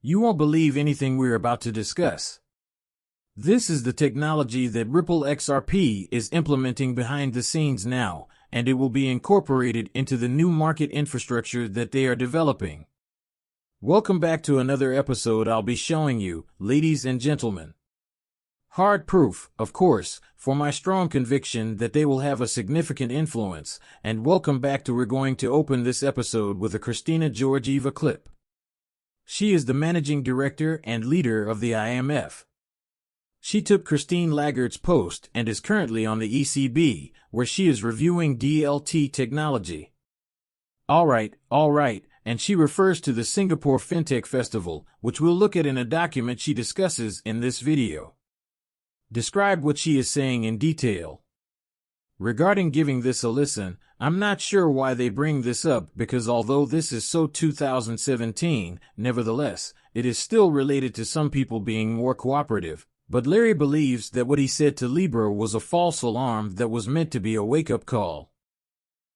You won't believe anything we're about to discuss. This is the technology that Ripple XRP is implementing behind the scenes now, and it will be incorporated into the new market infrastructure that they are developing. Welcome back to another episode I'll be showing you, ladies and gentlemen. Hard proof, of course, for my strong conviction that they will have a significant influence, and welcome back to we're going to open this episode with a Christina Georgieva clip. She is the managing director and leader of the IMF. She took Christine Lagarde's post and is currently on the ECB, where she is reviewing DLT technology. All right, and she refers to the Singapore FinTech Festival, which we'll look at in a document she discusses in this video. Describe what she is saying in detail. Regarding giving this a listen, I'm not sure why they bring this up because although this is so 2017, nevertheless, it is still related to some people being more cooperative. But Larry believes that what he said to Libra was a false alarm that was meant to be a wake-up call.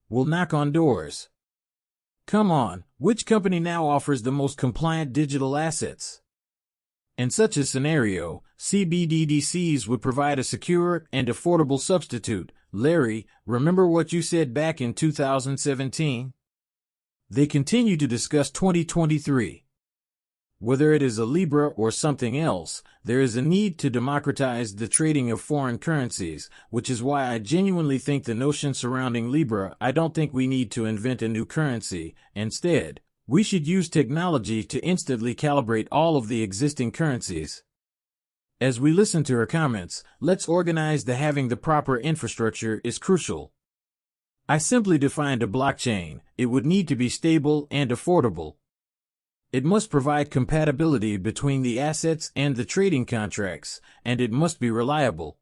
We'll knock on doors. Come on, which company now offers the most compliant digital assets? In such a scenario, CBDCs would provide a secure and affordable substitute. Larry, remember what you said back in 2017? They continue to discuss 2023. Whether it is a Libra or something else, there is a need to democratize the trading of foreign currencies, which is why I genuinely think the notion surrounding Libra, I don't think we need to invent a new currency. Instead, we should use technology to instantly calibrate all of the existing currencies. As we listen to her comments, let's organize the having the proper infrastructure is crucial. I simply defined a blockchain. It would need to be stable and affordable. It must provide compatibility between the assets and the trading contracts, and it must be reliable.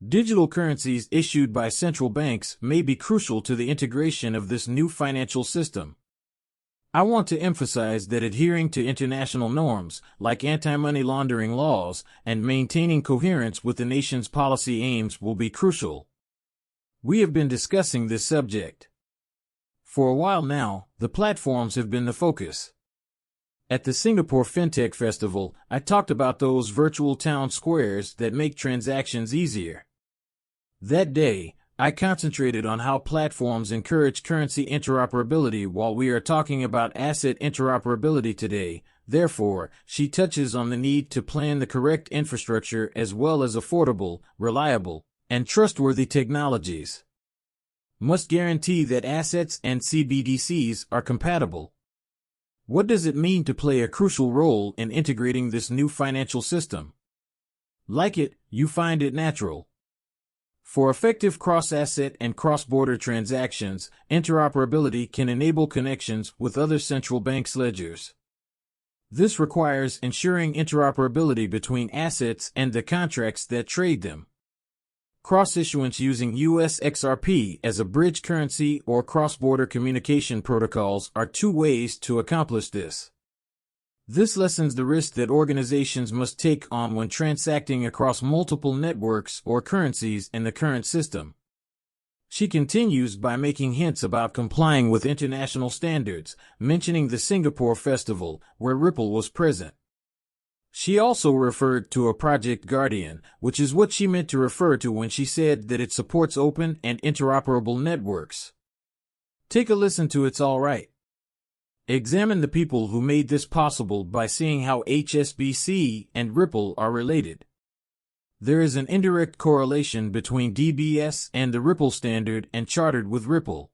Digital currencies issued by central banks may be crucial to the integration of this new financial system. I want to emphasize that adhering to international norms, like anti-money laundering laws, and maintaining coherence with the nation's policy aims will be crucial. We have been discussing this subject. For a while now, the platforms have been the focus. At the Singapore FinTech Festival, I talked about those virtual town squares that make transactions easier. That day, I concentrated on how platforms encourage currency interoperability while we are talking about asset interoperability today. Therefore, she touches on the need to plan the correct infrastructure as well as affordable, reliable, and trustworthy technologies. Must guarantee that assets and CBDCs are compatible. What does it mean to play a crucial role in integrating this new financial system? Like it, you find it natural. For effective cross-asset and cross-border transactions, interoperability can enable connections with other central banks' ledgers. This requires ensuring interoperability between assets and the contracts that trade them. Cross-issuance using US XRP as a bridge currency or cross-border communication protocols are two ways to accomplish this. This lessens the risk that organizations must take on when transacting across multiple networks or currencies in the current system. She continues by making hints about complying with international standards, mentioning the Singapore Festival, where Ripple was present. She also referred to a Project Guardian, which is what she meant to refer to when she said that it supports open and interoperable networks. Take a listen to It's All Right. Examine the people who made this possible by seeing how HSBC and Ripple are related. There is an indirect correlation between DBS and the Ripple standard and chartered with Ripple.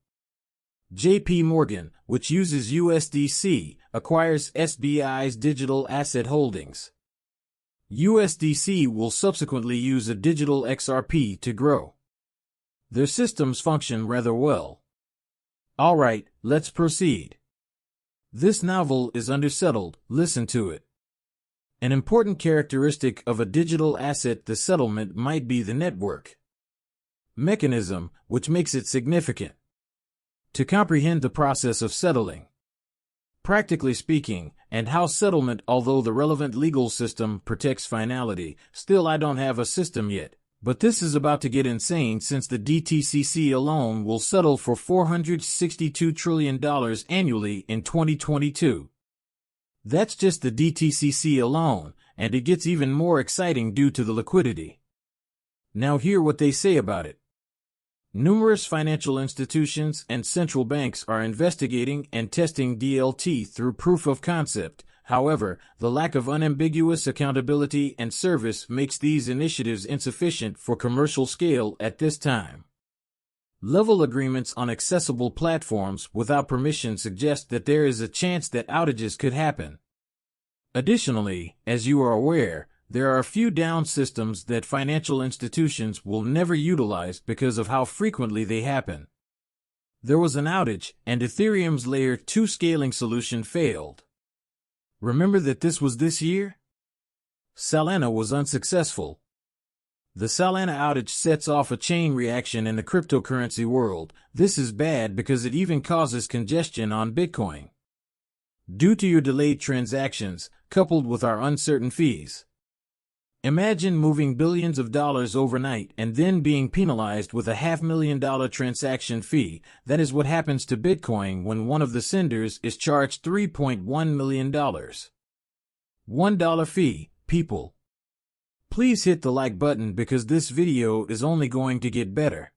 JP Morgan, which uses USDC, acquires SBI's digital asset holdings. USDC will subsequently use a digital XRP to grow. Their systems function rather well. All right, let's proceed. This novel is undersettled, listen to it. An important characteristic of a digital asset, the settlement, might be the network mechanism, which makes it significant. To comprehend the process of settling, practically speaking, and how settlement, although the relevant legal system protects finality, still I don't have a system yet. But this is about to get insane since the DTCC alone will settle for $462 trillion annually in 2022. That's just the DTCC alone, and it gets even more exciting due to the liquidity. Now hear what they say about it. Numerous financial institutions and central banks are investigating and testing DLT through proof of concept. However, the lack of unambiguous accountability and service makes these initiatives insufficient for commercial scale at this time. Level agreements on accessible platforms without permission suggest that there is a chance that outages could happen. Additionally, as you are aware, there are a few down systems that financial institutions will never utilize because of how frequently they happen. There was an outage, and Ethereum's Layer 2 scaling solution failed. Remember that this was this year? Solana was unsuccessful. The Solana outage sets off a chain reaction in the cryptocurrency world. This is bad because it even causes congestion on Bitcoin. Due to your delayed transactions, coupled with our uncertain fees. Imagine moving billions of dollars overnight and then being penalized with a $500,000 transaction fee. That is what happens to Bitcoin when one of the senders is charged $3.1 million. $1 fee, people. Please hit the like button because this video is only going to get better.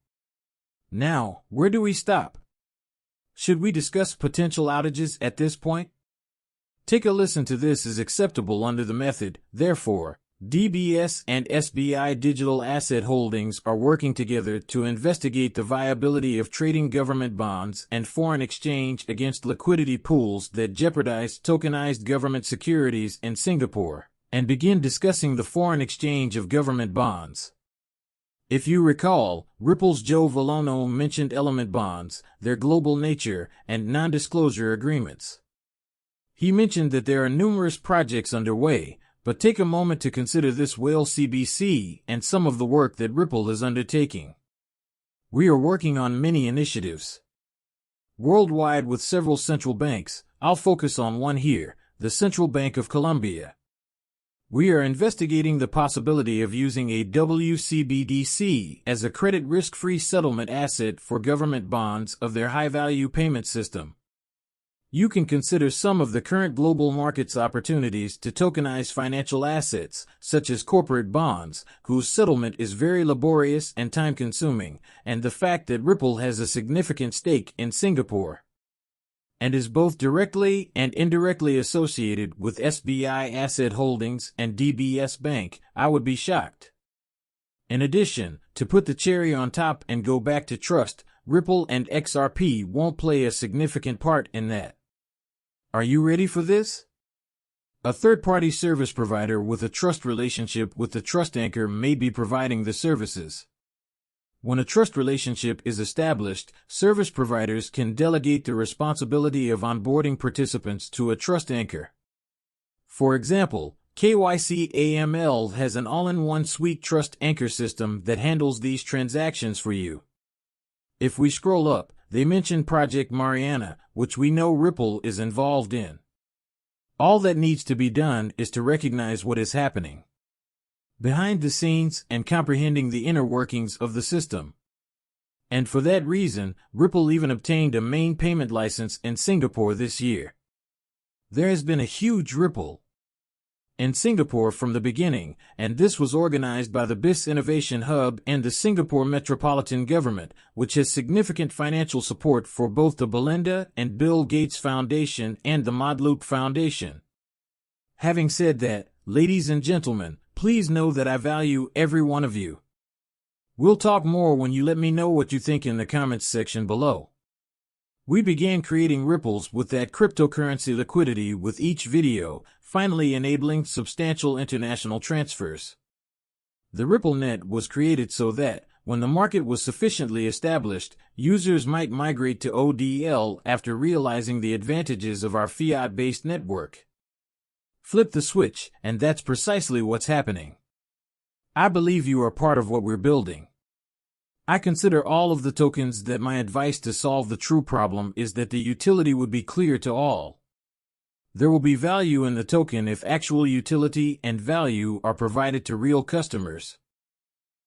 Now, where do we stop? Should we discuss potential outages at this point? Take a listen to this is acceptable under the method. Therefore, DBS and SBI Digital Asset Holdings are working together to investigate the viability of trading government bonds and foreign exchange against liquidity pools that jeopardize tokenized government securities in Singapore, and begin discussing the foreign exchange of government bonds. If you recall, Ripple's Joe Valono mentioned element bonds, their global nature, and non-disclosure agreements. He mentioned that there are numerous projects underway, but take a moment to consider this whale CBC and some of the work that Ripple is undertaking. We are working on many initiatives worldwide with several central banks. I'll focus on one here, the Central Bank of Colombia. We are investigating the possibility of using a WCBDC as a credit risk-free settlement asset for government bonds of their high-value payment system. You can consider some of the current global markets opportunities to tokenize financial assets, such as corporate bonds, whose settlement is very laborious and time-consuming, and the fact that Ripple has a significant stake in Singapore and is both directly and indirectly associated with SBI Asset Holdings and DBS Bank. I would be shocked. In addition, to put the cherry on top and go back to trust, Ripple and XRP won't play a significant part in that. Are you ready for this? A third-party service provider with a trust relationship with the trust anchor may be providing the services. When a trust relationship is established, service providers can delegate the responsibility of onboarding participants to a trust anchor. For example, KYC AML has an all-in-one suite trust anchor system that handles these transactions for you. If we scroll up, they mention Project Mariana, which we know Ripple is involved in. All that needs to be done is to recognize what is happening behind the scenes and comprehending the inner workings of the system. And for that reason, Ripple even obtained a main payment license in Singapore this year. There has been a huge Ripple in Singapore from the beginning, and this was organized by the BIS Innovation Hub and the Singapore Metropolitan Government, which has significant financial support for both the Belinda and Bill Gates Foundation and the Modloop Foundation. Having said that, ladies and gentlemen, please know that I value every one of you. We'll talk more when you let me know what you think in the comments section below. We began creating ripples with that cryptocurrency liquidity with each video, finally enabling substantial international transfers. The RippleNet was created so that, when the market was sufficiently established, users might migrate to ODL after realizing the advantages of our fiat-based network. Flip the switch, and that's precisely what's happening. I believe you are part of what we're building. I consider all of the tokens that my advice to solve the true problem is that the utility would be clear to all. There will be value in the token if actual utility and value are provided to real customers.